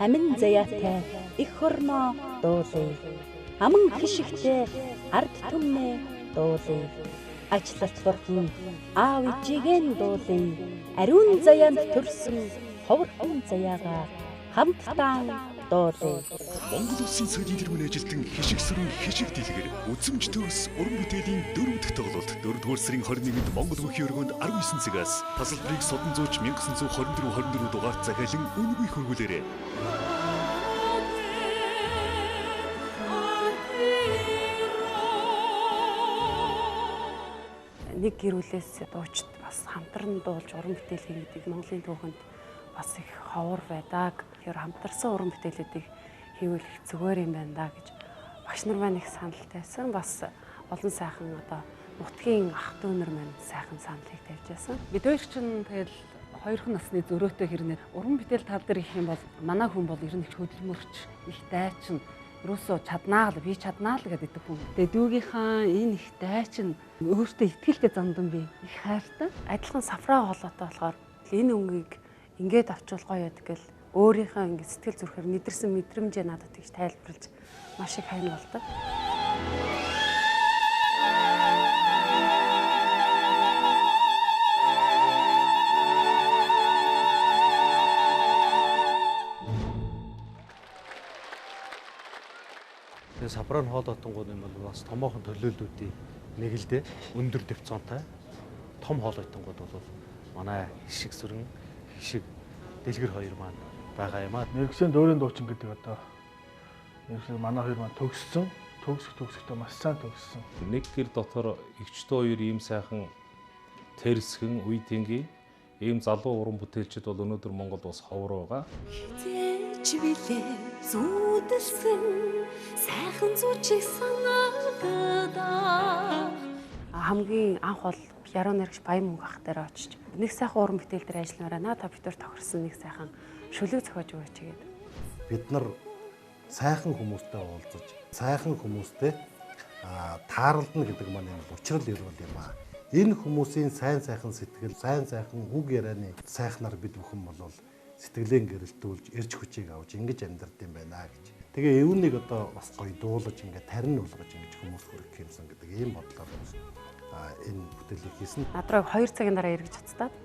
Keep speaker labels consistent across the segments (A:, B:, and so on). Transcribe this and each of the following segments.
A: амин заяатай их хормоо дуулъя. Аман хишигтэй ард түмнээ дуулъя. Ачлалт бурхан аав ижигийн дуулъя. Ариун заяанд төрсөн ховрхон заяагаа хамтдаа дуулъя.
B: Монгол Улсын соёлын тэргүүн ажилтан хишиг сүрэн хишиг дэлгэр үзмж төгс уран бүтээлийн 4 дахь тоглолт 4-р сарын 21-нд Монгол Бүхий өргөнд 19 цагаас тасалбарыг содон зууч 1924 дугаар захиалан үнэгүй хөргүүлээрэй.
C: Нэг гэр бүлээс дуучид бас хамтран дуулж уран бүтээл хийн гэдэг Монголын түүхэнд бас их ховор байдаг. Тэгэхээр хамтарсан уран бүтээлүүдийг хийвэл их зүгээр юм байна да гэж багш нар маань их саналтайсан. Бас олон сайхан одоо нутгийн ах дүү нар маань сайхан саналыг тавьж байсан. Бид хоёр чинь тэгэл хоёрхан насны зөрөөтэй хэрнээ уран бүтээл тал дээр их юм бол манай хүн бол ер нь их хөдөлмөрч, их дайчин ерөөсөө чаднаа л би чаднаа л гэдэг хүн. Тэгээ дүүгийнхаа энэ их дайчин өөртөө ихтгэлтэй зандан би их хайртай. Адилхан сафраа холоотой болохоор энэ өнгийг ингээд авчвал гоё байдаг гэл өөрийнхөө ингээд сэтгэл зүрхээр нэдэрсэн мэдрэмжээ надад тэгж тайлбарлаж маш их хайн болдог.
D: Тэгээ сапран хоолойтонгууд юм бол бас томоохон төлөөллүүдийн нэг л дээ өндөр дэвцонтой том хоолойтонгууд бол манай хишиг сүрэн хишиг дэлгэр хоёр маань байгаа юм аа.
E: Мэргэжлийн дөөрийн дуучин гэдэг одоо мэргэжлийн манай хоёр маань төгсөхдөө маш сайн төгссөн.
F: Нэг гэр дотор эгчтэй хоёр ийм сайхан тэрсхэн үе тэнгийн ийм залуу уран бүтээлчид бол өнөөдөр Монголд бас ховор байгаа.
G: Чивилээ зүудэлсэн сайхан зүчиг санагдаа.
C: Хамгийн анх бол яруу найрагч Баян мөнгө ах дээр очиж нэг сайхан уран бүтээл дээр ажилламаараа наа та битүүр тохирсон нэг сайхан шүлэг зохиож өгөөч гэдэг.
D: Бид нар сайхан хүмүүстэй уулзаж, сайхан хүмүүстэй тааралдна гэдэг маань юм учрал ирүүл юм аа. Энэ хүмүүсийн сайн сайхан сэтгэл, сайн сайхан үг ярианы сайхнаар бид бүхэн болвол сэтгэлээ гэрэлтүүлж, эрч хүчийг авч ингэж амьдрд юм байна гэж. Тэгээ эвнийг одоо бас гоё дуулаж ингээд тарин болгож ингэж хүмүүс хүрэх юмсан гэдэг ийм бодлоор энэ бүтээлийг хийсэн.
C: Надраг 2 цагийн дараа эргэж цацтаад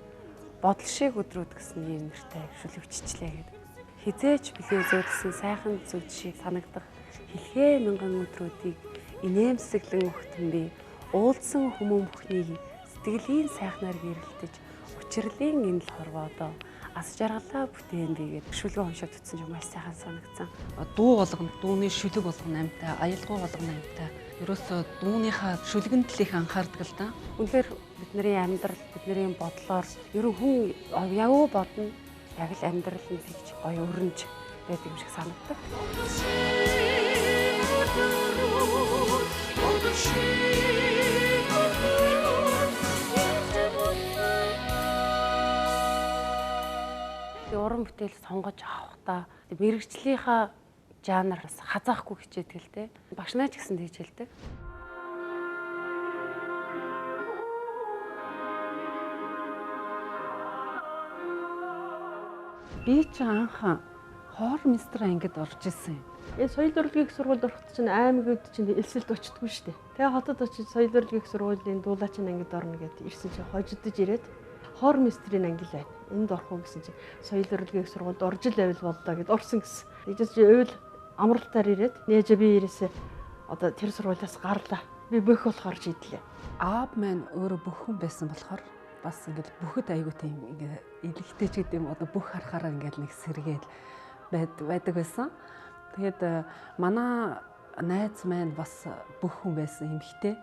C: бодол шиг өдрүүд гэсэн ийм нэртэй шүлэгччлээ гэдэг. Хизээч билээ зөөдсөн сайхан зүг шиг санагдах хэлхээ мянган өдрүүдийг инээмсэглэн өгтөн би уулзсан хүмүүн бүхний сэтгэлийн сайхнаар гэрэлтэж учирлын энэ л хорвоодоо ас жаргалаа бүтээн бигээд шүлгөө уншаад утсан юм маш сайхан санагдсан.
H: Дуу болгоно, дууны шүлэг болгоно амьтаа, аялгау болгоно амьтаа. Ерөөсөө дууныхаа шүлгэнд л их анхаардаг л да.
C: Үнэхээр бидний амьдрал, бидний бодлоор ерөн хүн яг уу бодно, яг л амьдрал нь тэгж гоё өрнж байдаг юм шиг санагддаг. Уран бүтээл сонгож авахдаа мэрэгчлийнхаа жанраас хазаахгүй хичээдэг л дээ. Багш наа ч гэсэн тэгж хэлдэг.
H: Би ч анх хоор мистер ангид орж исэн.
I: Энэ соёл урлагийн их сургуульд ороход чинь аймагуд чинь элсэлд очтгүй шүү дээ. Тэгээ хотод очиж соёл урлагийн их сургуулийн дуулаачийн ангид орно гэдээ ирсэн чинь хожидж ирээд хоор мистрийн анги л байна. Энд орох уу гэсэн чинь соёл урлагийн их сургуульд орж л байвал боллоо гэд орсон гэсэн. Тэгж чи уйл амралтаар ирээд нээж би ирээсээ одоо тэр сургуулиас гарлаа. Би бүх болохоор шийдлээ.
H: Аав маань өөрөө бүх хүн байсан болохоор бас ингээд бүхэд айгуу тийм ингээд илэгтэй ч гэдэг юм одоо бүх харахаараа ингээд нэг сэргээл байдаг байсан. Тэгээд манай найз маань бас бүх хүн байсан эмэгтэй.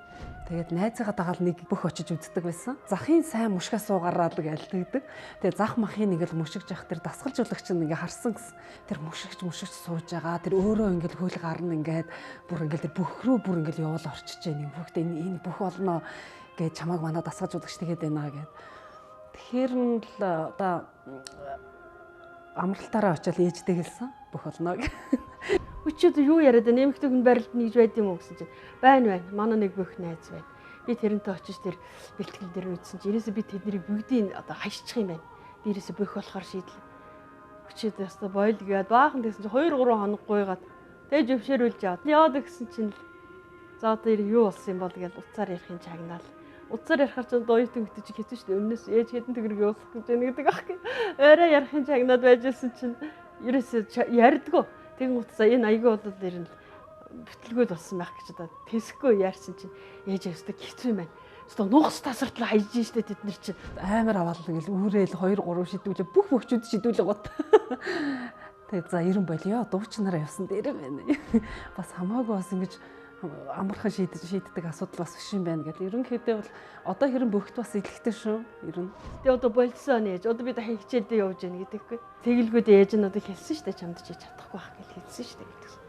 H: Тэгээд найзыгаа дагаал нэг бүх очиж үздэг байсан. Захын сайн мушгаа суугаараа л гэлдэгдэг. Тэгээд зах махын нэг л мушигж явах тэр дасгалжуулагч нь ингээ харсан гэсэн. Тэр мушигч сууж байгаа. Тэр өөрөө ингээл хөл гарна ингээд бүр ингээл тэр бүх рүү бүр ингээл явуул орчиж байна. Бүгд энэ бүх болно гэж чамайг манай дасгалжуулагч тэгээд байна гэд. Тэгэхээр нь л одоо амралтаараа очиад ээжтэй хэлсэн. Бүх болно гэх.
I: Өчигд юу яриад нэмэгтэй хүн барилд нэгж байд юм уу гэсэн чинь байна. Манай нэг бүх найз байна. Би тэрнтэй очиж тэр бэлтгэл дээр үтсэн чинь ерөөсөө би тэднийг бүгдийг одоо хашчих юм байна. Би ерөөсөө бүх болохоор шийдлээ. өгчээд яста бойл гээд баахан гэсэн чинь 2 3 хоног гуйгаад тэгээ жившээрүүлж яваад гэсэн чинь за одоо юу болсон юм бол гэж уцаар ярихын чагнаал. Уцаар ярихаар ч одоо оюутан гэдэг чинь хэцүү шүү дээ. Өмнөөс ээж хэдэн төгрөг явуулах гэж байна гэдэг аахгүй. Өөрөө ярихын чагнаад байжсэн чинь ерөөсөө ярьдгөө. Тэгэн утсаа энэ аягүй болоод ирэн бүтлгүүд болсон байх гэж одоо тэсэхгүй яарсан чинь ээж өстө хэцүү юм байна. Өстө нугас тасартлаа хайж штэ тэд нар чинь
H: амар аваал ингээл үүрээл 2 3 шидүүлээ бүх бөхчүүд шидүүлээ гот. Тэгээ за 90 болио дуучнараа явсан дээр байна. Бас хамаагүй бас ингэж амархан шийддэг асуудал бас биш юм байна гэдэг. Ерөнхийдөө бол одоо хэрэн бөхт бас илэгтэй шүү. Ер нь.
I: Тэгээ одоо болцсон ээж. Одоо бид дахин хичээлдээ явж яах гэдэггүй. Тэгэлгүүд ээж нь одоо хэлсэн шүү дээ чамд чи чадахгүй байх гэж хэлсэн шүү дээ гэдэг.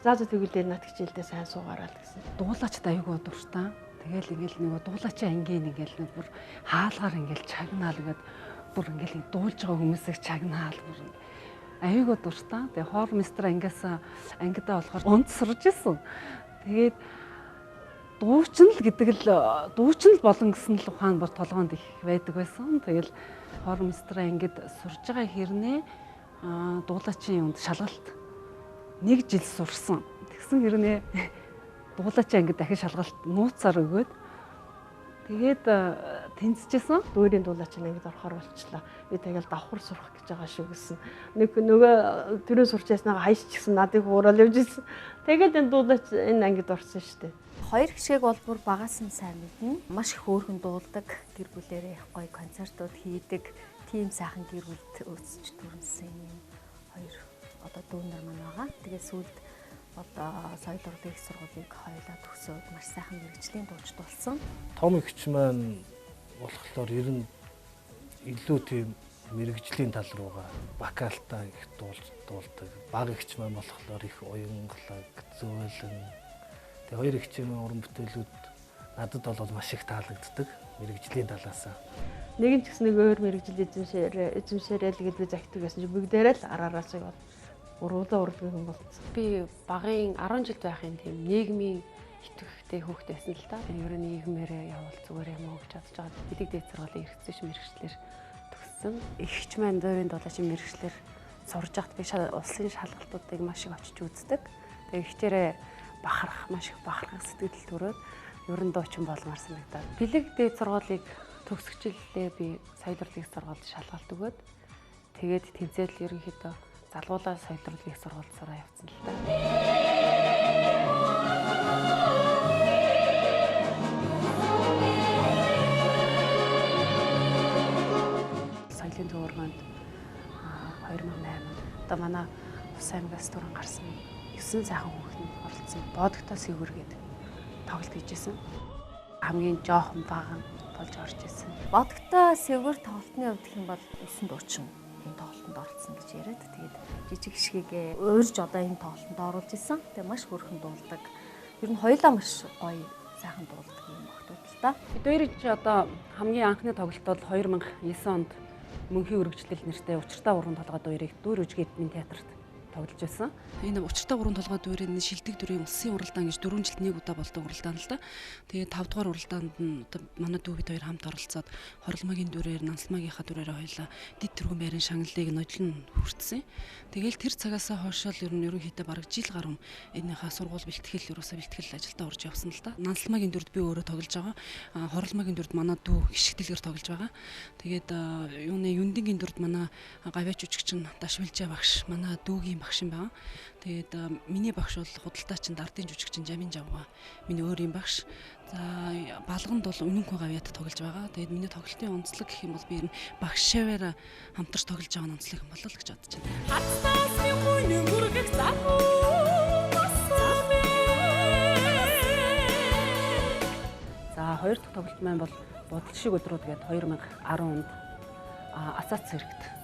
I: За тэгвэл над хичээлдээ сайн суугаараа л гэсэн.
H: Дуулаачд аягүй дуртай. Тэгэл ингээл нэг дуулаачийн ангийн ингээл нэг бүр хаалгаар ингээл чагнаал ингээд бүр ингээл дуулж байгаа хүмүүсийг чагнаал бүр аягүй дуртай. Тэгээ хоор мистер ангиас ангидаа болохоор унт сурж исэн. Тэгээд дуучин л болон гэсэн л ухаан бүр толгоонд их байдаг байсан. Тэгэл хоор мистер ангид сурж байгаа хэрнээ дуулаачийн юунд шалгалт 1 жил сурсан. Тэгсэн хэрнээ дуулаачийн ангид дахин шалгалт нууцаар өгөөд тэгээд тэнцэжсэн.
I: Дүүрийн дуулаачийн ангид орохоор болчлаа. Би тэгэл давхар сурах гэж байгаа шүү гэсэн. Нөгөө төрөө сурч яснаа хайшчихсан надыг уурал явж ирсэн. Тэгээд энэ дуулаач энэ ангид орсон шүү дээ.
J: 2 гişээг бол бүр багаас нь сайн мэднэ. Маш их хөөрхөн дуулдаг, гэр бүлээрээ их гоё концертууд хийдэг, тийм сайхан гэр бүлд өсөж төрсөн юм. 2 одоо дүүнэр маань байгаа. Тэгээд сүүлд одоо соёл урлагийн их сургуулийг хоёулаа төгсөөд маш сайхан мэргэжлийн дуучид болсон.
D: Том ихч маань болохоор ер нь илүү тийм мэргэжлийн тал руугаа вокалтаа их дуулдаг. Бага ихч маань болохоор их уянгалаг, зөөлөн. Тэгээ 2 ихчийн уран бүтээлүүд надад бол маш их таалагддаг мэргэжлийн талаас.
I: Нэг нь ч гэсэн нэг өөр мэргэжил эзэмшээрэл гэж би захидаг байсан чинь бүгдээрээ л араараас бол уруулаа урлагийн хүн болсон.
C: Би багын 10 жил байхын тийм нийгмийн итгэвчтэй хүүхдтэй байсан л да. Ер нь нийгмээрээ явал зүгээр юм уу гэж бодож байгаа. Бидэг дээд сургуулийн эрхцээш мэргэжлэр төгссөн. Ихч маань дөрийн дуулаачийн мэргэжлэр сурж байхад би улсын шалгалтуудыг маш их очиж үздэг. Тэгээ ихчээрээ маш их бахархах сэтгэл төрөөд ер нь дуучин болмаар санагдаад. Бэлэг дээд сургуулийг төгсгчлээ би соёл урлагийн сургуульд шалгалт өгөөд тэгээд тэнцэл ерөнхийдөө залгуулаа соёл урлагийн сургуульд сураа явцсан л да. Соёлын төвөргөнд 2008 одоо манай Ус аймгаас түрэн гарсан 9 сайхан хүүхэд оролцсон. Боодогтой сэвэр гэдэг тоглолт хийжсэн. Хамгийн жоохон бага болж орж исэн.
J: Бодогтой сэвэр тоглолтны хувьд гэх юм бол 9 дуучин энэ тоглолтод оролцсон гэж яриад. Тэгээд жижиг гişгэгээ өөрж одоо энэ тоглолтод оруулж исэн. Тэгээд маш хөрхэн дуулдаг. Ер нь хоёулаа маш гоё сайхан дуулдаг юм багтууд л та.
H: Бидний чи одоо хамгийн анхны тоглолт бол 2009 онд Мөнхийн үргэлжлэл нэртэй учиртай уран толгой дуурийг Дүүр Үжиг эдмийн театрт тоглож байсан. Энэ учиртай уран толгой дуурийн шилдэг дүрийн улсын уралдаан гэж 4 жилд нэг удаа болдог уралдаан л да. Тэгээд 5 дугаар уралдаанд нь манай дүү бид хоёр хамт оролцоод Хорломагийн дүрээр, Нансалмагийнхаа дүрээр хоёлаа дэд тэргүүн байрын шагналыг нодлон хүртсэн. Тэгээл тэр цагаас хойш л ерөнхийдөө бараг жил гаруй энийхээ сургууль бэлтгэл ажилдаа орж явсан л да. Нансалмагийн дүрд би өөрөө тоглож байгаа. Хорломагийн дүрд манай дүү гიშгдэлгээр тоглож байгаа. Тэгээд Юндингийн дүрд манай гавьяач жүжигчин Дашвилжаа багш, манай дүүгийн багш юм байна. Тэгээд миний багш бол худалдаачин дардын жүжигчин Жамин Жавга. Миний өөрийн багш. За балганд бол өмнө хүн гавьяат тоглож байгаа. Тэгээд миний тоглолтын онцлог гэх юм бол би энэ багш шаваараа хамтарч тоглож байгаа онцлог юм болол гэж бодож байна. За хоёр дахь тоглолт маань бол Бодол шиг өдрүүд гээд 2010 онд Асац цэрэгт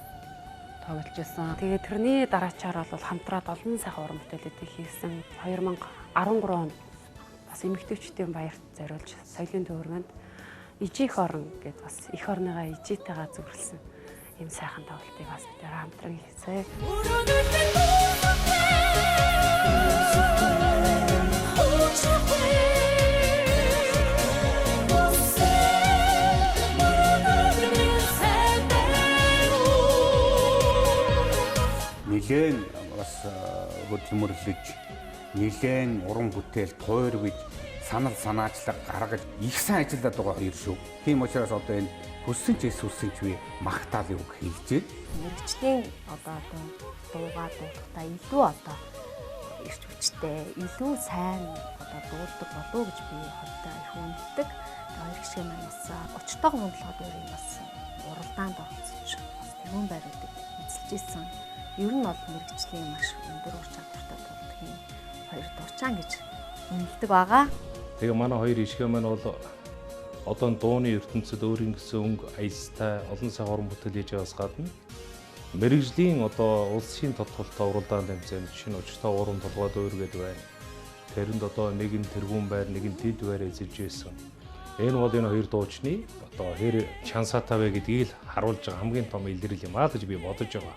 H: тоглож байсан. Тэгээд тэрний дараачаар бол хамтраад олон сайхан уран бүтээлүүдийг хийсэн. 2013 онд бас эмэгтэйчүүдийн баярт зориулж соёлын төвөргөнд Ижих орон гэдээ бас их орныгаа ижитэйгээ зөвлөсөн ийм сайхан тоглолтыг бас бид хамтран хийсэн.
K: нилээн бас хөдөлмөрлөж нилээн уран бүтээл тойр гэж санал санаачлаг гаргаж их сайн ажиллаад байгаа хоёр шүү. Тийм учраас одоо энэ хүссэн ч эсвэлсэн ч би магтаал үг хэлжээ.
J: Мэргэжлийн одоо дуугаа дуулахдаа илүү одоо ирч хүчтэй, илүү сайн одоо дуулдаг болов уу гэж би хувьдаа их үнэлдэг. Хоёр гişгэн манаас очтойгоо хөндлөхөд өөр юм бас уралдаанд оролцож бас тэрүүн байруудыг эзэлж исэн. Ер нь бол мэргэжлийн маш өндөр ур чадвартай дуулдгийн хоёр дурчаан гэж үнэлдэг байгаа.
F: Тэгээ манай хоёр ишгэ маань бол одоо дууны ертөнцид өөрийн гэсэн өнгө аястай олон сая хорон бүтээл хийж байгаас гадна мэргэжлийн одоо улсын тодголтой уралдаан тэмцээнд шинэ очтой уран толгой дөөр гэдэг байна. Тэрэнд одоо нэг нь тэргүүн байр, нэг нь дид байр эзэлж байсан. Энэ бол энэ хоёр дуучны одоо хэр чансаатай вэ гэдгийг л харуулж байгаа хамгийн том илэрэл юм аа гэж би бодож байгаа.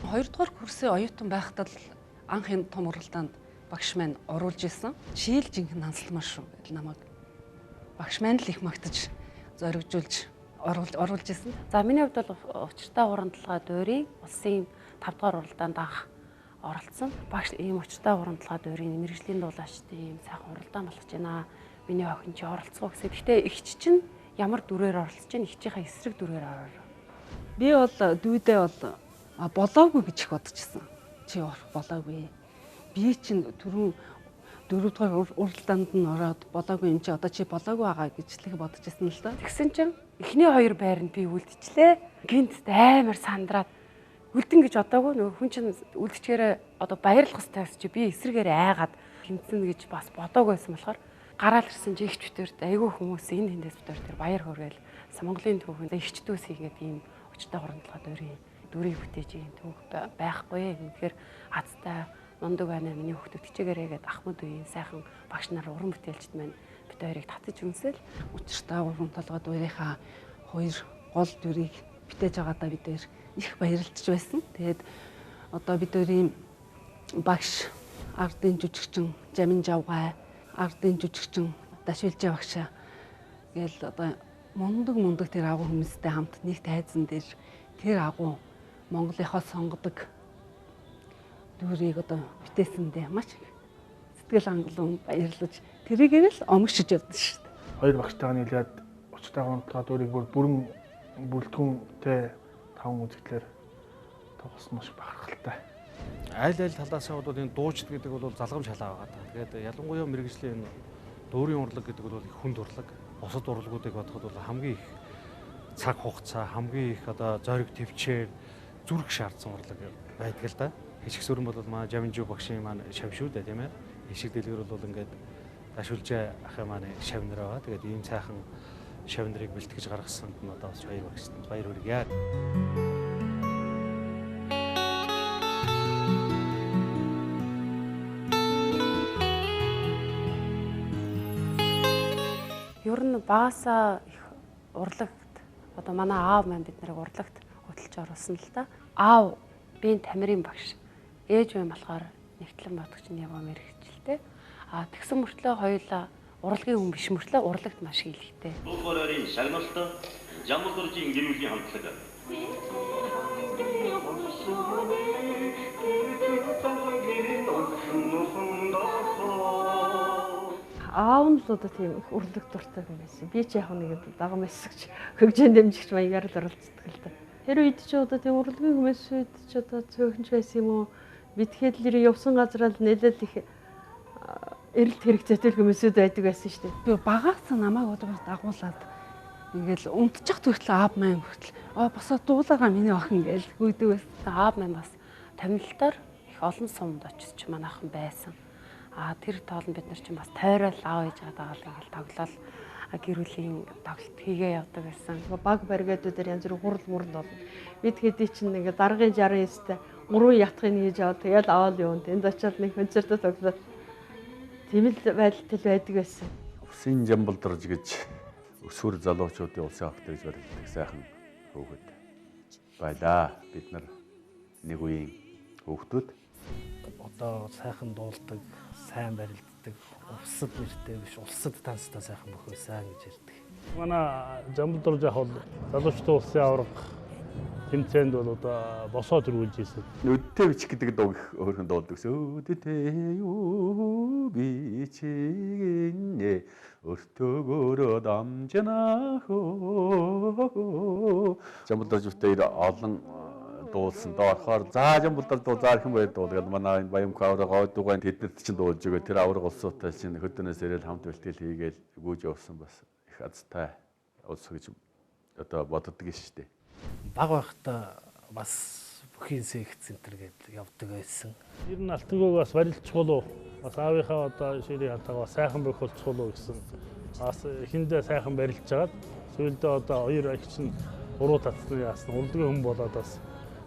H: Хоёрдугаар курсын оюутан байхдаа л анх энэ том уралдаанд багш маань оруулж исэн. Шийл жинхэнэ хансалмаар шүү гэж намайг багш маань л их магтаж зоригжуулж оруулж исэн.
C: За миний хувьд бол учиртай уран толгой дуурийн улсын 5 дугаар уралдаанд анх оролцсон. Багш ийм учиртай уран толгой дуурийн мэргэжлийн дуулаачдын ийм сайхан уралдаан болгож байна. Миний охин чи оролцгоо гэсэн. Гэхдээ эгч чинь ямар дүрээр оролцож байна? Эгчийнхээ эсрэг дүрээр ороо.
H: Би бол дүүдээ бол болоогүй гэж их бодчихсон. Чи орох болоогүй. Би чинь түрүүн 4 дугаар уралдаанд нь ороод болоогүй юм чи одоо чи болоогүй байгаа гэж л их бодчихсон л доо.
C: Тэгсэн чинь эхний хоёр байранд би үлдчихлээ. Гинт амар сандраад үлдэн гэж одоогүй нөгөө хүн чинь үлдчихээрээ одоо баярлах хэвээр чи би эсрэгээр айгаад хэмцэн гэж бас бодоогүй байсан болохоор гараал ирсэн чи ихч бүтээрт айгүй хүмүүс энэ тэндээс бүтээр тэр баяр хөөргээл Монголын түүхэнд ихч дүүс хийгээд ийм очтой хорон толгой дуурийн дүрийг бүтээж ийм түүх байхгүй. Тэгэхээр азтай мундаг байна миний хүүхдүүд хичээгээрээ гээд ахмад үеийн сайхан багш нар уран бүтээлчд маань бид хоёрыг татаж үнсэл
H: учиртай уран толгой дуурийнхаа хоёр гол дүрийг бүтээж байгаадаа бид хоёр их баярлж байсан. Тэгээд одоо бид хоёрын багш ардын жүжигчин Жамин Жавгай, ардын жүжигчин Дашвилжээ багшаа гээл одоо мундаг тэр агуу хүмүүстэй хамт нэг тайзан дээр тэр агуу Монголынхоо сонгодог дүрийг одоо бүтээсэндээ маш сэтгэл хангалуун баярлаж тэрийгээр л омгшиж явдсан шүү дээ.
E: Хоёр багштайгаа нийлээд учиртай уран толгой дуурийг бүрэн бүлтгүүнтэй 5 үзэгдлэр тоглосон маш бахархалтай.
D: Аль талаасаа бол энэ дуучид гэдэг бол залгамж халаа байгаа. Тэгээд ялангуяа мэргэжлийн энэ дуурийн урлаг гэдэг бол их хүнд урлаг. Бусад урлагуудыг бодоход бол хамгийн их цаг хугацаа, хамгийн их одоо зориг төвчээр зүрх шаардсан урлаг байдаг л да. Хишиг сүрэн бол манай Жаминжуу багшийн маань шав шүү дээ, тийм ээ. Хишиг дэлгэр бол ингээд Дашвилжээ ахын маань шавнар байгаа. Тэгээд ийм сайхан шавнарыг бэлтгэж гаргасанд нь одоо бас баяр багшд баяр хүргье.
C: Ер нь багасаа их урлагт одоо манай аав маань бид нарыг урлагт хөтлж оруулсан л да. Аав би Тамирын багш. Ээж байна болохоор нэгтлэн бодогч нь яваа мэрэгчлээ. Тэгсэн мөртлөө хоёулаа урлагийн хүн биш мөртлөө урлагт маш хийлэгтэй.
L: Улбарийн шагналтай жамбал дуржийн гэр бүлийн хамтлаг.
I: Аав нь л одоо тийм их урлаг дуртай юм байсан. Би ч яг нэг дагам эсгэж хөгжөөнд дэмжигч маягаар л оролцдог л да. Тэр үед ч одоо тийм урлагийн хүмүүс үед ч одоо цөөхөнч байсан юм уу? Битгээд л явсан газараа л нэлээд их эрэлт хэрэгцээтэй хүмүүсүүд байдаг байсан шүү дээ.
H: Би багаас намайг одоо дагуулад ингээл унтчих төртлөө аав маань хүртэл босоо дуулаагаа миний охин гээл гүйдэг байсан.
C: Аав маань бас томилолтоор их олон сумд очиж манай охин байсан. Тэр тоолн бид нар чинь бас тойрол аав ээж байгаа ингээл тоглол гэр бүлийн тоглолт хийгээ явдаг байсан.
I: Баг баригадуудаар янз бүр хурал мурал болно. Бид хэдий чинь ингээ даргын 69-тэй 3 ятхыг хийж аваад тэгэл аваад юунд энд очиод нэг концертод тоглоод тийм л байдалтай байдаг байсан.
M: Усын жамбал дурж гэж өсвөр залуучуудын улсын хавт гэж баригддаг сайхан хүүхэд байлаа. Бид нар нэг үеийн хүүхдүүд
E: одоо сайхан дуулдаг, сайн барилддаг
D: ярьдаг. Улсад нэртэй биш, улсад танстай сайхан бүх байсан гэж ярьдаг.
E: Манай Жамбал дурж яг бол залуучдын улсын аварга тэмцээнд бол одоо босоо төрүүлж ирсэн.
M: Өдтэй бичих гэдэг дуу их өөрхөн дуулдаг гэсэн. Өдтэй юу бичигнэ өртөгөөрөө дамжнах оо. Жамбал дуржтай олон дуулсан доорхоор за Жамбал дуу заа хэн байд дуулгаад манай Баямх аварга гойдугайн тэднэрт чинь дуулж өгөө тэр аварга улсуутай чинь хөдөөнөөс ирэл хамт бэлтгэл хийгээл гүйж явсан бас их азтай улс гэж одоо боддог шүү дээ.
D: Баг байхдаа бас бүхийн секц центр гээд явдаг байсан.
E: Ер нь алтангүйг бас барилцчихвол бас аавынхаа одоо ширээ хатагаа сайхан байх болцгоолоо гэсэн бас эхэндээ сайхан барилж агаад сүүлдээ одоо хоёр агч нь уруу татсны яасан урлагийн хүн болоод бас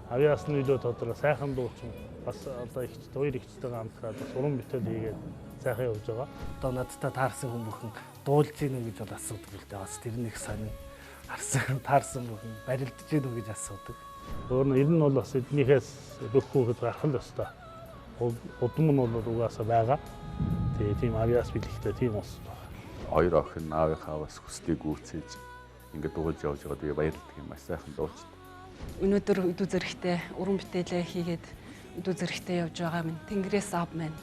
E: авьяас нь илүү тодорхой сайхан дуучин бас одоо ихчд хоёр ихчтэйгээ хамтраад бас уран бүтээл хийгээд сайхан явж байгаа.
D: Одоо надтай таарсан хүн бүхэн дуулж гинэ гэж бол асуудаг л дээ. Бас тэрнийг сонин харсан таарсан бүхэн барилдаж гинэ гэж асуудаг.
E: Өөр нь ер нь бол бас эднийхээс бүх хүүхэд гарах л ёстой. Удам нь бол угаасаа байгаа. Тэгээ тийм авьяас бэлэгтэй тийм улс байна.
M: Хоёр охин аавынхаа бас хүслийг гүйцээж ингээд дуулж явж байгаа. Тэгээ баярлалдаг юм маш сайхан дуучид.
H: Өнөөдөр өдөө зэрэгтэй уран бүтээлээ хийгээд өдөө зэрэгтэй явж байгаа минь Тэнгэрээс аав маань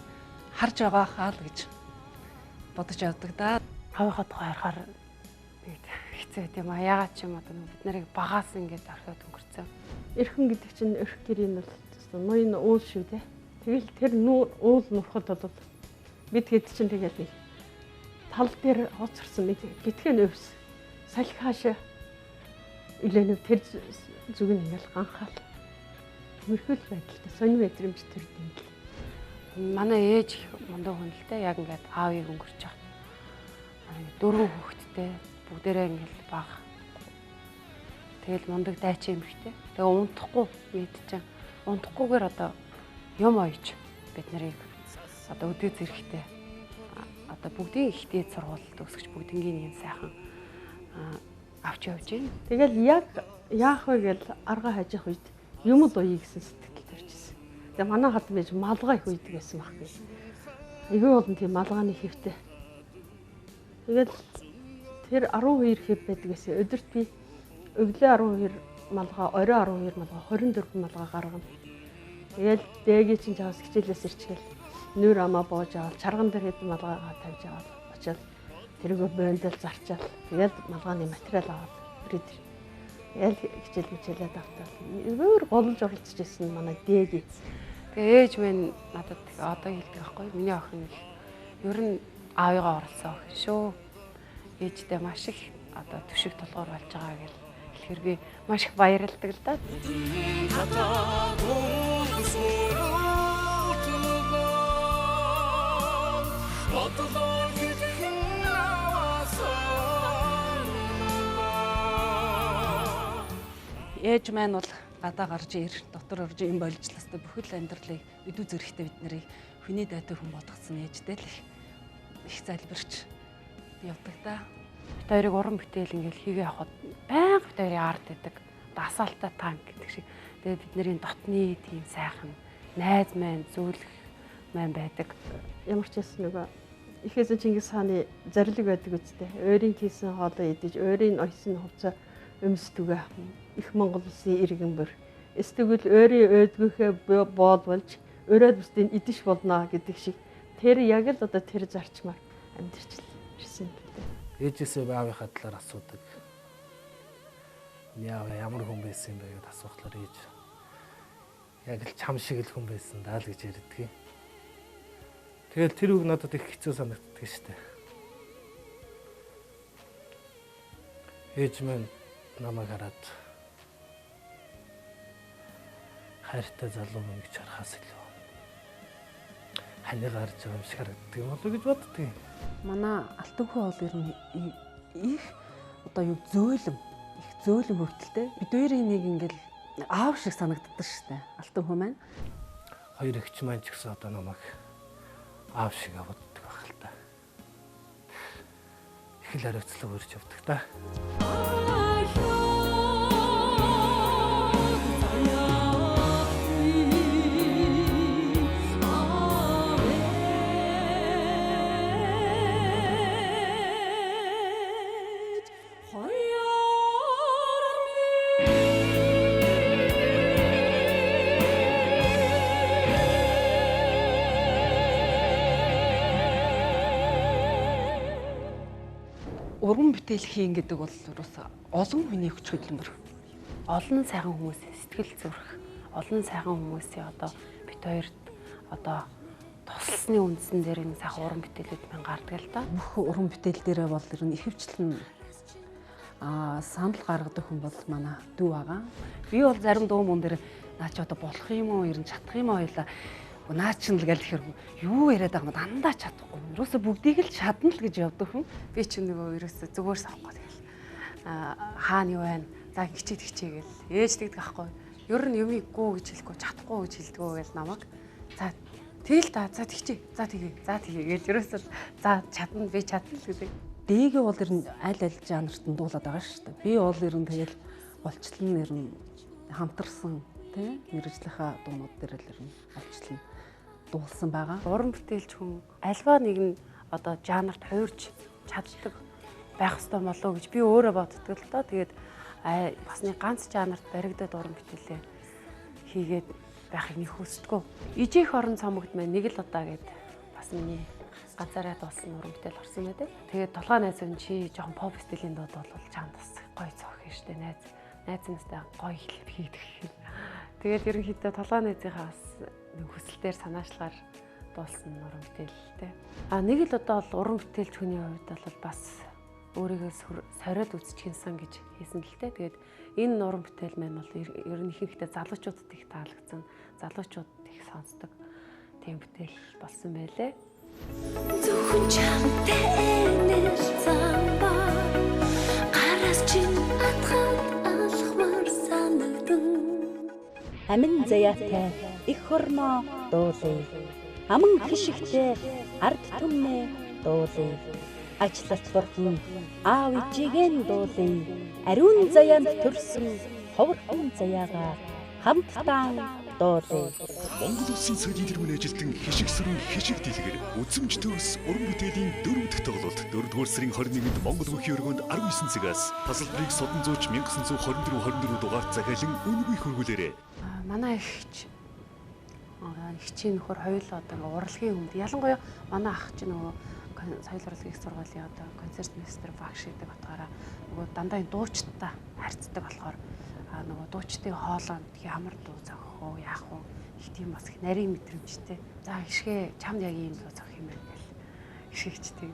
H: харж байгаа хаа л гэж бодож явдаг да.
C: Аавынхаа тухай харахаар хэцүү тийм а ягаад ч юм одоо бид нарыг багаас ингээд орхиод өнгөрцөө.
I: Эрхэн гэдэг чинь эрх гэрийн бол ноён уул шүү дээ. Тэгэл тэр уул нурхад бол бид хэд чинь тэгээд нэг тал дээр хоцорсон нэг гитхэн өвс салхи хаашаа илэнэ тэр зүг нь ингээл ганхаал. Мөрхөл байдалтай сонир мэдрэмж тэр юм.
C: Манай ээж мондоо хүн л дээ яг ингээд аавыг өнгөрч байгаа. Дөрвөн хүүхэдтэй бүгдээрээ ингээл баг. Тэгэл мундаг дайчин эмэгтэй. Тэгээ унтахгүй мэдчихээн. Унтахгүйгээр одоо юм ойж бид нарыг одоо өдөө зэрэгтэй одоо бүгдийн их дээд сургуульд төгсгч бүгднгийн юм сайхан авч явж байна.
I: Тэгэл яг яах вэ гэж арга хажих үед юм дуйе гэсэн сэтгэл төрж ирсэн. Тэгээ манай хад мэж малгай их үйдэг гэсэн байхгүй. Эгүй болон тийм малгайны хэвтэй. Тэгэл тэр 12 хэв байдаг гэсэн. Өдөрт би өглөө 12 малгай, орой 12 малгай, 24 малгай гаргана. Тэгэл дээгийн чинь жаас хичээлээс ирчихэл нүүр амаа боож аваад чарган дээр хэдэн малгайгаа тавьж аваад очиад тэргөө бөөндөл зарчаал. Тэгэл малгайны материал аваад ирээд. Тэгэл хичээлээд автаа. Өөр голж оролцож ирсэн манай дээги.
C: Тэгээ ээж минь надад одоо хэлдэг байхгүй. Миний охин ер нь аавыгаа оролцсон охин шүү. Ээжтэй маш их одоо төшиг толгоор болж байгаа гэж тэгэхээр би маш их баярлдаг л да.
H: Ээж маань бол гадаа гарч ир дотор орж юм болжлаастай бүхэл амьдралыг өдөө зэрэгтэй бид нарыг хүний дайтай хүн болгоцсон ээжтэй л их залбирч явдаг да.
C: Бид хоёрыг уран бүтээл ингээл хийгээ явахад байнга бид хоёрын ард байдаг. Асаалтаа танк гэдэг шиг. Тэгээд бидний дотны тийм сайхан найз маань зөвлөх маань байдаг.
I: Ямар ч юм нөгөө ихээсээ Чингис хааны зарлиг байдаг үстэй. Өөрийн хийсэн хоолоо идэж, өөрийн ойсон хувцас өмсдөг их Монгол улсын иргэн бүр. Эсвэл өөрийн өөдгөхөө боолволж өрөөд бүсдийн идэж болно гэдэг шиг тэр яг л одоо тэр зарчмаар амьдэрч ирсэн гэдэг.
D: Ээжээсээ аавынхаа талаар асуудаг. Ямар хүн байсан юм бэ гэдээ асуухлаар ээж яг л чам шиг л хүн байсан даа л гэж ярьдаг. Тэгэл тэр үг надад их хэцүү санагддаг штэ. Ээж минь намайг хараад хайртай залуу мөн гэж харахаас илүү хаnig гарч байгаа юм шиг харагддаг юм болов гэж боддөг.
H: Манай алтан хүү бол ер нь их одоо юу зөөлөн хөвгөлтэй. Бид хоёрын нэг ингээл аав шиг санагддаг шүү дээ. Алтан хүү маань.
D: Хоёр эгч маань ч гэсэн одоо намайг аав шиг боддог байх л та. Их л хариуцлага өрж явдаг та.
H: уран бүтээл хийн гэдэг бол ерөөсөө олон хүний хүч хөдөлмөр.
C: Олон сайхан хүмүүсийн сэтгэл зүрх, олон сайхан хүмүүсийн одоо бит хоёрт одоо тусласны үндсэн дээр энэ сайхан уран бүтээлүүд мэн гардаг л да.
H: Бүх уран бүтээл дээрээ бол ер нь ихэвчлэн санал гаргадаг хүн бол манай дүү байгаа. Би бол зарим дуу мөн дээр наа чи одоо болох юм уу, ер нь чадах юм уу хоёлаа наа чин л гэлэхэр юу яриад байгаа юм дандаа чадахгүй. Ерөөсө бүгдийг л чадна л гэж явдаг хүн.
C: Би ч нөгөө ерөөсө зүгээр сонгоо тэгэл. Хаана юу байна? За хичээгээл ээж тэгдэг ахгүй. Ер нь юм гүү гэж хэлэхгүй, чадахгүй гэж хэлдэгөө гэж намайг. За тэгэл та за тэгчээ. За тэгээ гэж ерөөсө за чадна би чадна л гэдэг.
H: Дээгээ бол ер нь аль жанрт нь дуулаад байгаа шүү дээ. Би бол ер нь тэгэл голчлон ер нь хамтарсан тий мэрэгжлийнхаа дуунууд дээр л ер нь голчлон дуулсан байгаа.
C: Уран бүтээлч хүн альва нэг нь одоо жанрт хуурж чаддаг байх ёстой болоо гэж би өөрөө боддог л доо. Тэгээд бас нэг ганц жанрт баригдаад уран бүтээлээ хийгээд байхыг нэг хүсдэггүй. Ижих орон цомогт мэн нэг л удаа гээд бас миний ганцаараа дуулсан уран бүтээл орсон байдаг. Тэгээд толгой найз нь чи жоохон поп стилийн дууд бол чамд бас гоё цоох юм штэ найз настай гоё хийдэг. Тэгээд ерөнхийдөө толгой найзынхаа бас хүсэлтээр санаачлагаар дуулсан уран бүтээлтэй. Нэг л удаа бол уран бүтээлч хүний хувьд бол бас өөрийгөө сориод үзчихсэн гэж хэлсэн л дээ. Тэгээд энэ уран бүтээл маань бол ер нь ихэнхдээ залуучуудад их таалагдсан, залуучууд их сонсдог тийм бүтээл болсон байлээ.
G: Зөвхөн чамтай нэр замба гараас чин атхан алхмар санагдан
A: Амин заяатай их хормоо дуулъя. Аман хишигтэй ард түмнээ дуулъя. Ачлалт борхон аав ижигийн дуулъя. Ариун заяанд төрсөн ховорхон заяагаа хамтдаа дуулъя.
B: Монгол Улсын соёлын тэргүүн ажилтан хишиг сүрэн хишиг дэлгэр үзэмж төгс уран бүтээлийн 4 дахь тоглолт 4-р сарын 21-нд Монгол бүхий өргөнд 19 цагаас тасалбарыг содон зууч 1924 дугаарт захиалан үнэгүй хөргүүлээрэй.
C: Манай ихчийн нөхөр хоёулаа одоо урлагийн хүнд ялангуяа манай ах чинь нөгөө соёл урлагийн их сургуулийн одоо концерт мастер багш гэдэг батгаараа нөгөө дандаа дуучтаа харьцдаг болохоор нөгөө дуучтын хоолойнд ямар дуу зохих уу яах вэ их тийм бас их нарийн мэдрэмжтэй. За гişгээ чамд яг ийм дуу зохих юм байна гэл гişгчтэй.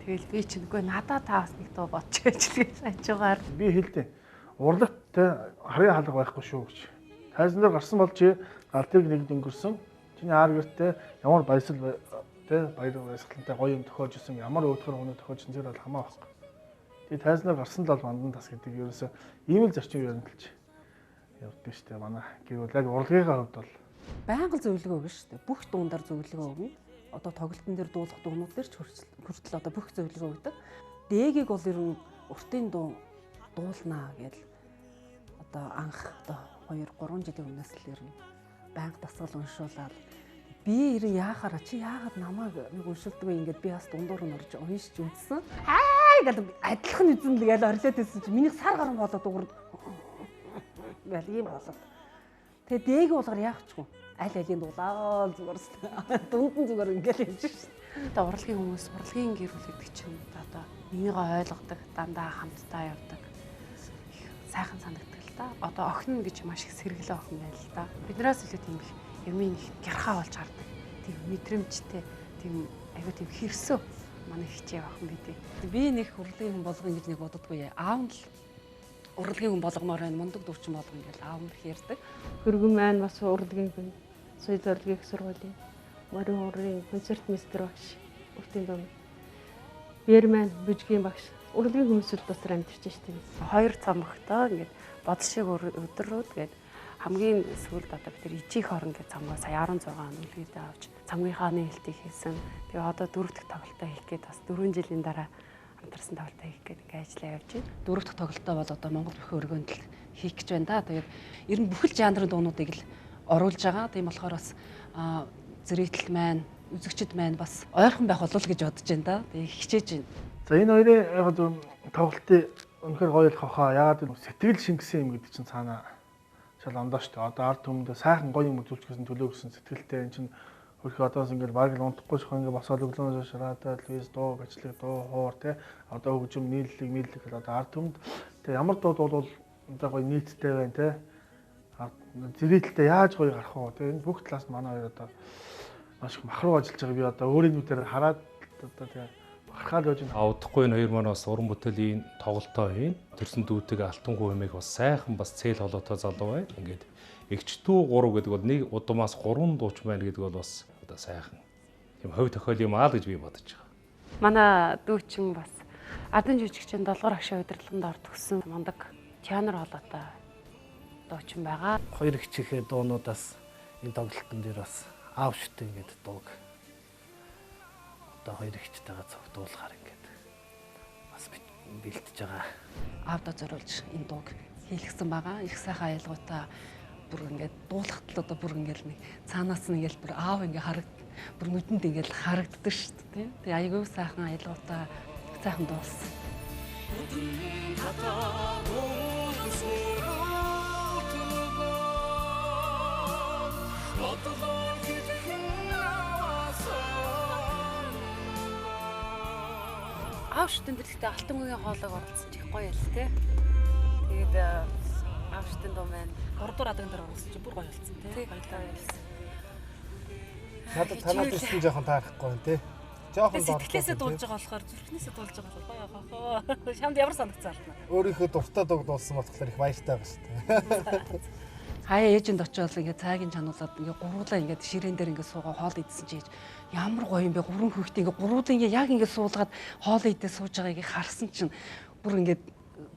C: Тэгэл би чинь үгүй надаа та бас нэг дуу бодчихэж гэж хажуугаар
E: би хэлдэг. Урлагт харьяа халга байхгүй шүү гэж. Тайзан дээр гарсан бол чи галтыг нэг өнгөрсөн. Чиний аар гэртээ ямар баясал тэ баяр баясгалантай гоё юм тохиож исэн ямар өөдгөр өнө тохиож исэн зэрэг хамаа байхгүй. Тэгээ тайзан дээр гарсан л бол мандан тас гэдэг ерөөсөө ийм л зарчим ярилж явдаг шүү дээ. Манай гэвэл яг урлагийнхаа хувьд бол
H: байнга зөвлөгөө өгнө шүү дээ. Бүх дуундар зөвлөгөө өгнө. Одоо тоглолтын дээр дуулах дуунууд дээр ч хүртэл одоо бүх зөвлөгөө өгдөг. Дээгийг бол ер нь уртын дуу дуулнаа гэж одоо анх одоо 2-3 жилийн өмнөөс л ер нь байнга дасгал уншуулаад би ер нь яахаараа чи яагаад намайг нэг уншилдаг вэ ингээд би бас дундуур нь орж уншиж үзсэн. Гэдэг адилхан үзэн л гээл орлоод байсан чи миний сар гарan болоод дуурд гэл ийм болоод. Тэгээ дээг болгоор яахчгүй аль алийн дуулаа зүгээр дунд нь зүгээр ингээл явж шээ.
C: Одоо урлагийн хүмүүс урлагийн гэр бүл гэдэг чинь одоо энийгээ ойлгодог, дандаа хамтдаа явдаг. Сайхан санагддаг л да. Одоо охин гэж маш их сэргэлэн охин байна л да. Биднээс илүү тийм их юмын их гярхаа болж хардаг. Тийм мэдрэмжтэй, тийм айгүй тийм хэрсөө манай хичээ охин бидээ.
H: Би нэг урлагийн хүн болгоно гэж нэг боддоггүй. Аав нь л урлагийн хүн болгомоор байна, мундаг дүүчин болгоно гэж аав нь ярьдаг.
I: Хөргөн маань бас урлагийн хүн. Соёл урлагийн сургуулийн морин урын концерт мастер багш. Уртын дом. Бэр маань бүжгийн багш. Урлагийн хүмүүсүүд бас амьдэрч штеп.
C: 2 цомогтой ингээд бодол шиг өдрүүд гээд хамгийн сүүлд одоо бид нар ижих орон гэж цомгоо сая 16 он үлгээдээ авч цомгийнхаа нээлтийг хийсэн. Тэгээ одоо 4 дахь тоглолтоо хийх гээд бас 4 жилийн дараа хамтарсан тоглолтоо хийх гээд ингээд ажиллаа явж байна.
H: 4 дахь тоглолтоо бол одоо Монгол бүхий өргөнд л хийх гэж байна да. Тэгээд ер нь бүхэл жанрын дуунуудыг л оруулж байгаа. Тийм болохоор бас зрители маань, үзэгчид маань бас ойрхон байх болов гэж бодож байна да. Тэгээ хичээж байна.
E: За энэ хоёрын яг тоглолтын үнэхээр гоё л хохоо. Яагаад гэвэл сэтгэл шингэсэн юм гэдэг чинь цаанаа шал ондоо шүү дээ. Одоо ард түмэндээ сайхан гоё юм үзүүлж гисэн төлөө гэсэн сэтгэлтэй энэ чинь хөрхи одоос ингээд баг л унтахгүй ших ингээд босоод өглөөнөөс шараатай телевиз дуу бичлэг дуу хуур те одоо хөгжим нийллэг гэл одоо ард түмэнд тэгээ ямар дууд бол одоо гоё нийттэй байна те зэрэгтэлтэй яаж гоё гарах вэ те энэ бүх талаас манай хоёр одоо маш их махруу ажиллаж байгаа би одоо өөрийн нүдээр хараад одоо тэгээ бахархаад байж байна.
F: Удахгүй энэ хоёр маань бас уран бүтээлийн тоглолтоо хийн. Төрсөн дүүтэг алтангүй хэмээх бас сайхан бас цээл холоотой залуу байна. Ингээд эгчтүү 3 гэдэг бол нэг удамаас 3 дууч байна гэдэг бол бас одоо сайхан. Тийм хувь тохиол юм аа л гэж би бодож байгаа.
C: Манай дүүчин бас Адын жүжигчин долгор агшаа удирдлаганд орд төгссөн мундаг театр холоотой дуучин байгаа.
N: Хоёр хичээхээ дуунуудаас энэ тоглолтын дээр бас аав шүтээ ингээд дууг одоо хоёр хичтэйгээ цогтуулахаар ингээд бас бэлтэж байгаа.
H: Аавда зориулж энэ дууг хийлгсэн байгаа. Их сайхан аялгаутай бүр ингээд дуулахтал одоо бүр ингээд нэг цаанаас нь ингээд бүр аав ингээд бүр нүдэнд ингээд харагддаг шүү дээ. Тэгээ айгүй сайхан аялгаутай сайхан дууссан.
C: Аав шүтэн дээр гэхдээ алтангүйгийн хоолойг оролцсон ч их гоё л те. Тэгээд аав шүтэн дуу маань 3 дугаар адгийн дээр оролцсон чи бүр гоё болсон те. Баярлалаа байлсан.
N: Надад танаад ирсэн жоохон таарахгүй байна те. Жоохон доо.
C: Сэтгэлээсээ дуулж байгаа болохоор зүрхнээсээ дуулж байгаа бол гоё яхаа. Шамд ямар санагцсан алдна.
N: Өөрийнхөө дуртай дууг дуулсан болохоор их баяртай байна шүү дээ.
H: Хаяа ээжинд очиод ингээд цайгийн чануулаад ингээд гуруулаа ингээд ширээн дээр ингээд суугаа хоол идсэн чи ямар гоё юм бэ 3 хүүхдээ ингээд гуруулаа ингээд яг ингээд суулгаад хоол идээ сууж байгааг харсан чинь бүр ингээд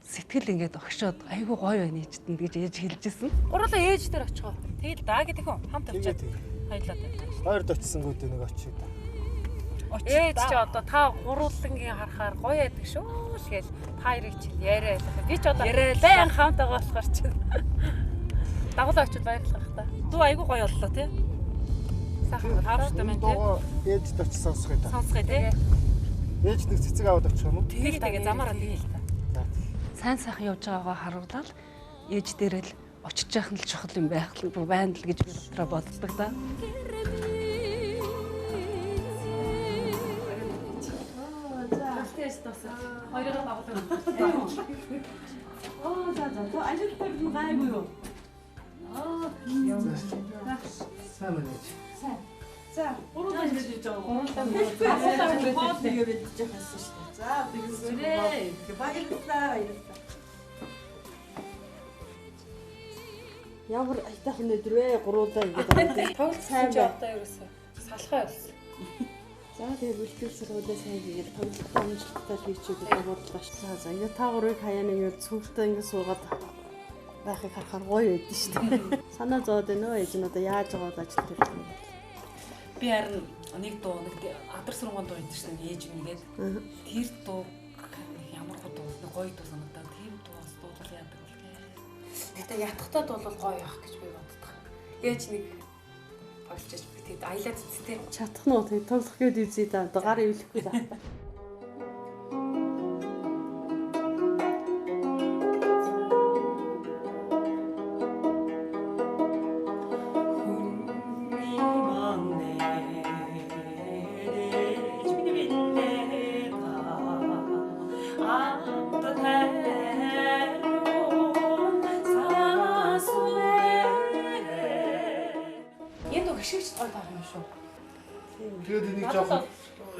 H: сэтгэл ингээд огшоод айгүй гоё байна ээжтэнд гэж ээж хэлжсэн.
C: Гуруулаа ээж дээр очихоо. Тэгэл даа гэдэг хүн хамт очиад хоёлаа тань.
N: Хоёрд очисангүүд нэг очив да.
C: Ээж чи одоо та гуруулангийн харахаар гоё байдаг шүү тэгэл та хоёрыг чи яриа ялах. Би ч одоо байн хамт байгаа болохоор чи дагуулаа очиод баярлах та. Дүү айгүй гоё боллоо тий. Сайхан таавштай байна тий.
N: Ээжд очиж сонсгоё та.
C: Сонсгоё тий.
N: Ээж нэг цэцэг аваад очих юм уу?
C: Тэгээ замаараа тэгээ л та.
H: Сайн сайхан явж байгаагаа харуулаад ээж дээрээ л очиж яах нь л чухал юм байх л байна л гэж би дотроо боддог да.
C: Хоёроо дагуулаа. За ажил дээр гайгүй юу?
N: Сайн байна.
I: За, гурван ингэж байгаа. Гурван хоол нэгэ бэлдэж яхасан шүү дээ. За, тэгсэрээ. Баярлалаа. Ямар айтайхан өдөр вэ? Гурван ингэж байгаа.
C: Тоглолт сайн ч одоо ерөөсөө салхаа байсан.
I: За, тэгээ бэлтгэл сургуулаа сайн хийгээд тоглолтоо амжилттай хийчихээ гэж бодлоо шүү. За, ингээ та гурыг хаяа нэг цүнхтэй ингэ суугаад байхыг харахаар гоё байдсан шүү дээ. Санаа зовоод байна уу ээж нь одоо яаж байгаа ажил дээр юм бэ?
O: Би харин нэг дуу нэг адар сургууль дуу гэдэг чинь ээж нэгээд тэр дуу ямар гоё дуу санагдаад тийм дуус дуулал яадаг бол тээ. Гэтэ ятгахтаа бол гоё явах гэж би боддог. Ээж нэг олчиж би тэгэд аялаад цэцтэй
I: чадах нь уу тэг тоглох гээд үзье да одоо гар ивлэхгүй да.
N: Тэгээд энийг жоохон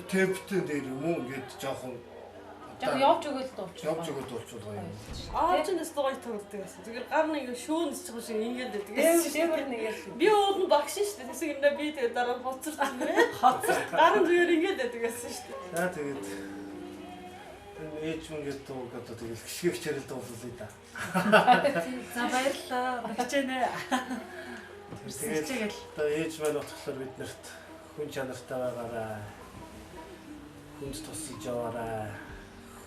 N: темптэй дээр юм уу ингээд жоохон
C: явж өгөөл
N: дуулчихвал гоё юм.
I: Аач нэс гоё тоглодог байсан. Тэгэхээр гар нэг шүүнс чиг шиг ингээд байдаг.
C: Дээвэр нэгээл.
I: Би уул нь багш шүү дээ. Тэсэг энэ би тэгээд дараа нь хоцорсон нэ. Гар нь зүгээр ингээд байдаг байсан шүү дээ.
N: За тэгээд ээж мөнгөд дууг одоо тэгээд гიშгэ хичээл дуулуулъя да.
O: За баярлалаа. Хичээнэ.
N: Тэгээд одоо ээж маань утгахлаар бид нарт хүн чанартай байгаарай. Хүнд тусалж яваарай.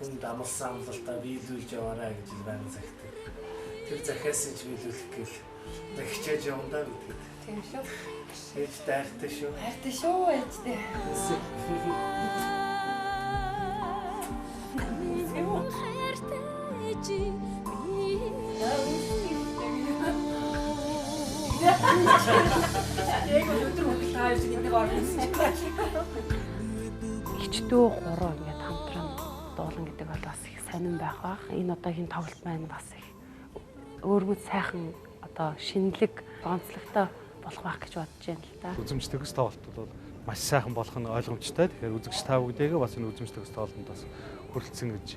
N: Хүнд амлсан амлалтаа биелүүлж яваарай гэж байна захидаг. Тэр захиас нь ч биелүүлэх гээл одоо хичээж явна да гэдэг.
C: Тийм шүү.
N: Ээж дайртай шүү.
C: Хайртай шүү ээжтэй.
O: Яг өдөр өдөр таа гэж нэг орно.
C: Ичдүү гурав ингээд хамтран дуулан гэдэг бол бас их сонирн байх бах. Энэ одоогийн тоглолт маань бас их өөргөө сайхан одоо шинэлэг онцлогтой болох байх гэж бодож байна л да.
P: Үзэмж төгс тоглолтууд бол маш сайхан болох нь ойлгомжтой. Тэгэхээр үзэгч та бүгдээгээ бас энэ үзэмж төгс тоглолтод бас хүрэлцэн гэж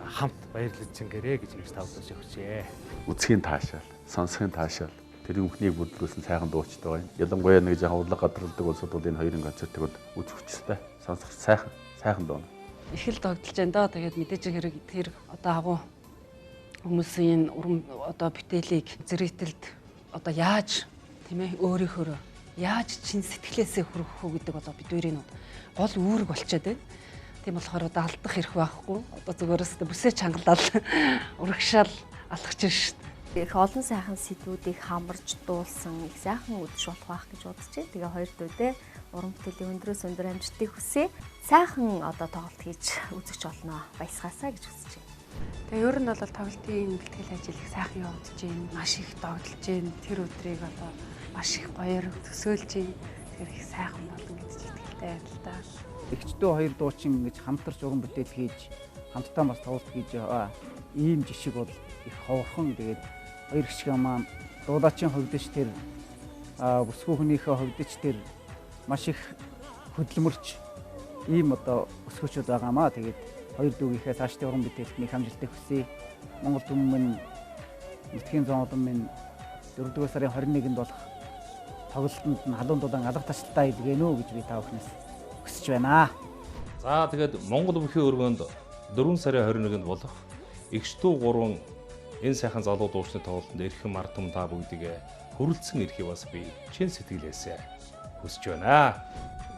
P: хамт баярлаж зингэрээ гэж та бүхэнд хүсье.
M: Үзхийн таашаал, сонсхийн таашаал тэр бүхнийг бүдлүүлсэн сайхан дуучид байгаа юм. Ялангуяа нэг жоохон урлаг гадралдаг улсууд бол энэ хоёрын концертыг бол үзэх хүчтэй. Сонсох сайхан дуuna.
H: Их л догдолж байна доо. Тэгээд мэдээж хэрэг тэр одоо агуу хүмүүсийн уран одоо бүтээлийг зэрэгтэлд одоо яаж тийм ээ өөрийнхөө яаж чин сэтгэлээсээ хүргэх үү гэдэг одоо бид хоёрын гол үүрэг болчиход байна. Тийм болохоор одоо алдах хэрэг байхгүй. Одоо зүгээрээс бүсээ чангалал урагшаал алхаж байна шүү дээ.
J: Их олон сайхан сэдвүүдийг хамарж дуулсан их сайхан үдшиж болох байх гэж бодож байна. Тэгээ хоёр дүүдээ уран бүтээлийн өндрөөс өндөр амжилтыг хүсье. Сайхан одоо тоглолт хийж үзэж олноо. Баясгаасаа гэж хүсэж байна.
C: Тэгээ ер нь бол тоглолтын бэлтгэл ажил их сайхан явагдаж байна. Маш их догдолж байна. Тэр өдрийг одоо маш их гоёор төсөөлж байна. Тэгэхээр их сайхан болно гэж итгэлтэй байна л да.
Q: Эгчдөө хоёр дуучин ингэж хамтарч уран бүтээл хийж хамтдаа бас тоглолт хийж байгаа ийм жишг бол их ховхон. Тэгээд хоёр гişгэн маань дуулаачийн хувьдч тэр бүсгүй хүнийхээ хувьдч тэр маш их хөдөлмөрч ийм одоо өсгөөчөд байгаамаа. Тэгээд хоёр дүүгийнхээ цаашдын уран бүтээлд нэг амжилтыг хүсье. Монгол Түмэн Нутгийн зам олон минь 4-р сарын 21-нд болох тоглолтод нь халуун дулаан алга ташлалтаа илгээнэ үү гэж би та бүхнээс хүсэж байна.
F: За тэгээд Монгол бүхийн өргөнд 4 сарын 21-нд болох Эгчдүү 3 энэ сайхан залуу дуучны тоглолтод эрхэм ард түмэн та бүгдийг хүрэлцэн ирэхийг бас би чин сэтгэлээсээ хүсэж байна.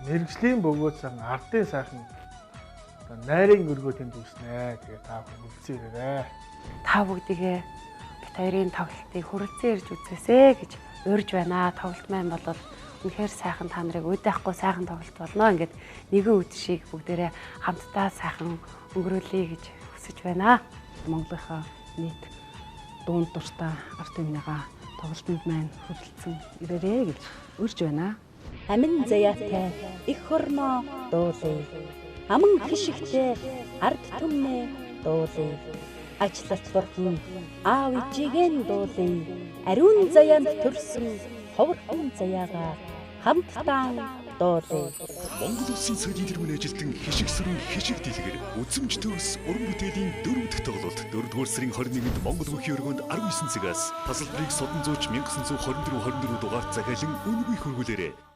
R: Мэргэжлийн бөгөөд сайхан ардын сайхан найрын өргөө тэнд үүснэ. Тэгээ та бүхэн үлцэн ирээрэй.
C: Та бүгдийгээ бит хоёрын тоглолтыг хүрэлцэн ирж үзээсэй гэж урьж байна. Тоглолт маань бол үнэхээр сайхан та нарыг уйдахгүй сайхан тоглолт болно. Ингээд нэгэн үдшийг бүгдээрээ хамтдаа сайхан өнгөрүүлье гэж хүсэж байна. Монголынхаа нийт дунд дуртай ард түмнийгаа тоглолтод маань хүрэлцэн ирээрэй гэж урьж байна.
A: Амин заяатай их хорноо дуулъя. Аман хишигтэй ард түмнээ дуулъя. Ажлалт бурхан аав ижигийн дуулъя. Ариун заяанд төрсөн ховорхон заяагаа хамтдаа дуулъя.
B: Монгол Улсын соёлын тэргүүн ажилтан хишиг сүрэн хишиг дэлгэр үзэмж төгс уран бүтээлийн 4 дахь тоглолт 4-р сарын 21-нд Монгол бүхийн өргөнд 19 цагаас тасалбарыг Содон зууч 1924 дугаард захиалан үнэгүй хөргүүлээрэй.